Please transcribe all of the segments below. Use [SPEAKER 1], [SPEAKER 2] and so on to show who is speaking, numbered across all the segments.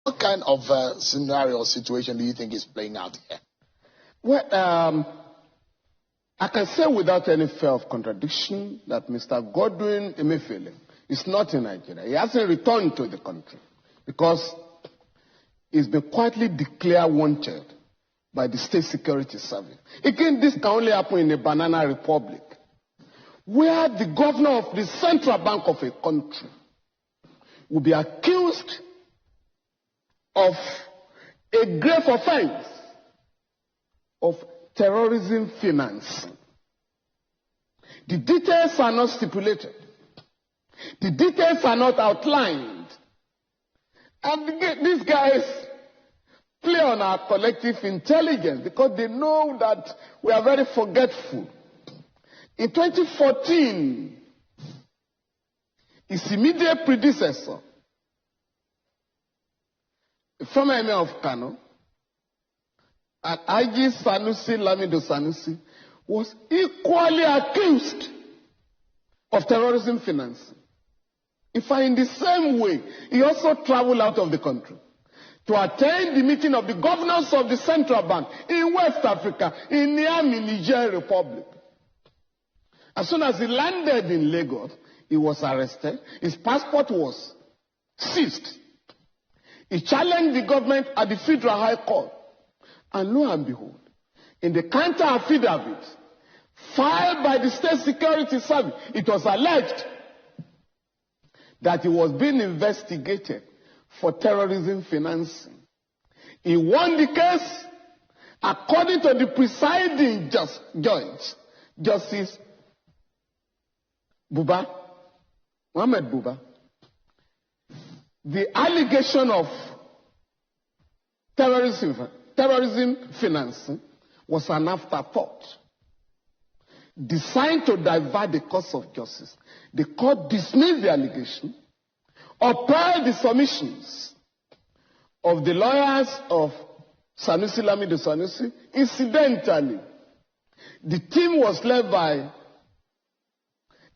[SPEAKER 1] What kind of scenario or situation do you think is playing out here?
[SPEAKER 2] Well, I can say without any fear of contradiction that Mr. Godwin Emefiele is not in Nigeria. He hasn't returned to the country because he's been quietly declared wanted by the State Security Service. Again, this can only happen in a banana republic, where the governor of the central bank of a country will be accused of a grave offense of terrorism financing. The details are not stipulated. The details are not outlined. And these guys play on our collective intelligence because they know that we are very forgetful. In 2014, his immediate predecessor, the former Emir of Kano, and Haji Sanusi Lamido Sanusi, was equally accused of terrorism financing. In fact, in the same way, he also traveled out of the country to attend the meeting of the governors of the central bank in West Africa, in Niamey, Niger Republic. As soon as he landed in Lagos, he was arrested. His passport was seized. He challenged the government at the Federal High Court. And lo and behold, in the counter affidavit filed by the State Security Service, it was alleged that he was being investigated for terrorism financing. He won the case according to the presiding judge, Justice Buba, Mohammed Buba. The allegation of terrorism financing was an afterthought designed to divert the course of justice. The court dismissed the allegation, upheld the submissions of the lawyers of Sanusi Lamido Sanusi. Incidentally, the team was led by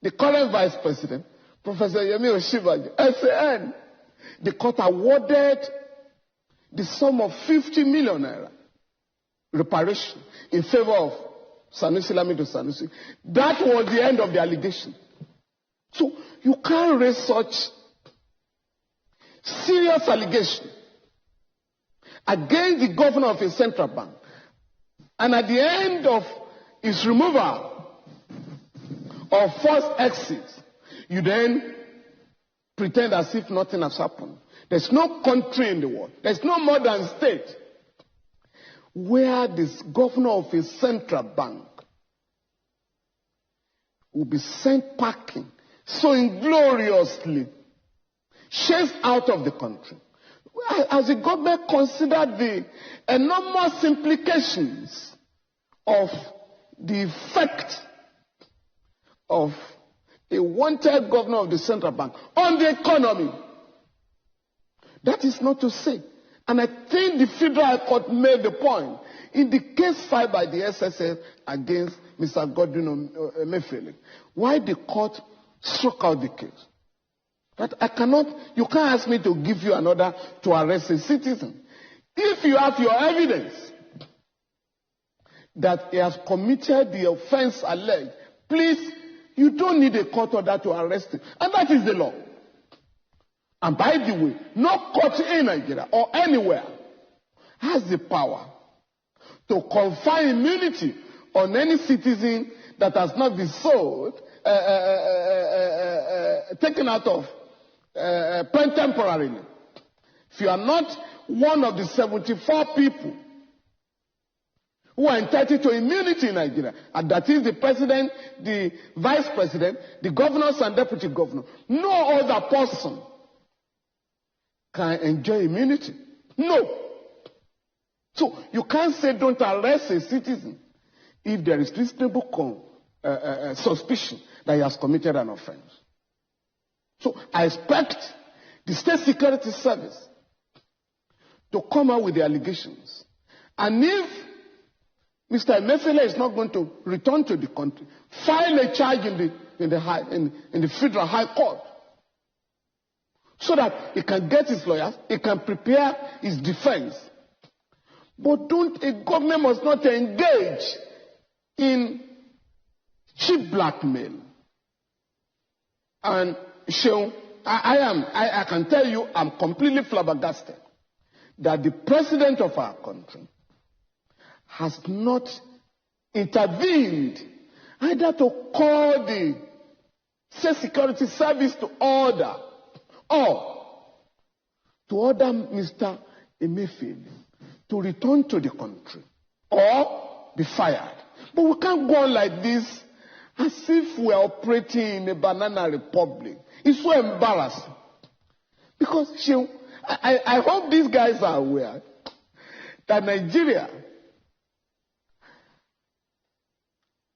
[SPEAKER 2] the current vice president, Professor Yemi Oshibaji, SAN. The court awarded the sum of 50 million naira reparation in favor of Sanusi Lamido Sanusi. That was the end of the allegation. So you can't raise such serious allegation against the governor of a central bank, and at the end of his removal or forced exit, you then pretend as if nothing has happened. There's no country in the world, there's no modern state where this governor of a central bank will be sent packing so ingloriously, chased out of the country. As the government considered the enormous implications of the effect of a wanted governor of the central bank on the economy. That is not to say. And I think the Federal Court made the point in the case filed by the SSS against Mr. Godwin Emefiele. Why the court struck out the case? That you can't ask me to give you an order to arrest a citizen. If you have your evidence that he has committed the offense alleged, please, you don't need a court order to arrest him. And that is the law. And by the way, no court in Nigeria or anywhere has the power to confer immunity on any citizen that has not been sold, taken out of temporarily. If you are not one of the 74 people who are entitled to immunity in Nigeria, and that is the president, the vice president, the governors and deputy governor, no other person can enjoy immunity. No. So you can't say don't arrest a citizen if there is reasonable suspicion that he has committed an offense. So I expect the State Security Service to come out with the allegations. And if Mr. Emefiele is not going to return to the country, file a charge in the Federal High Court so that he can get his lawyers, he can prepare his defense. But a government must not engage in cheap blackmail. And Seun, I can tell you, I'm completely flabbergasted that the president of our country has not intervened either to call the State Security Service to order or to order Mr. Emefiele to return to the country or be fired. But we can't go on like this as if we are operating in a banana republic. It's so embarrassing. Because I hope these guys are aware that Nigeria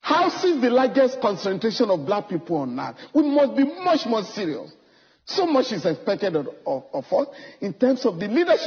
[SPEAKER 2] houses the largest concentration of black people on earth. We must be much more serious. So much is expected of us in terms of the leadership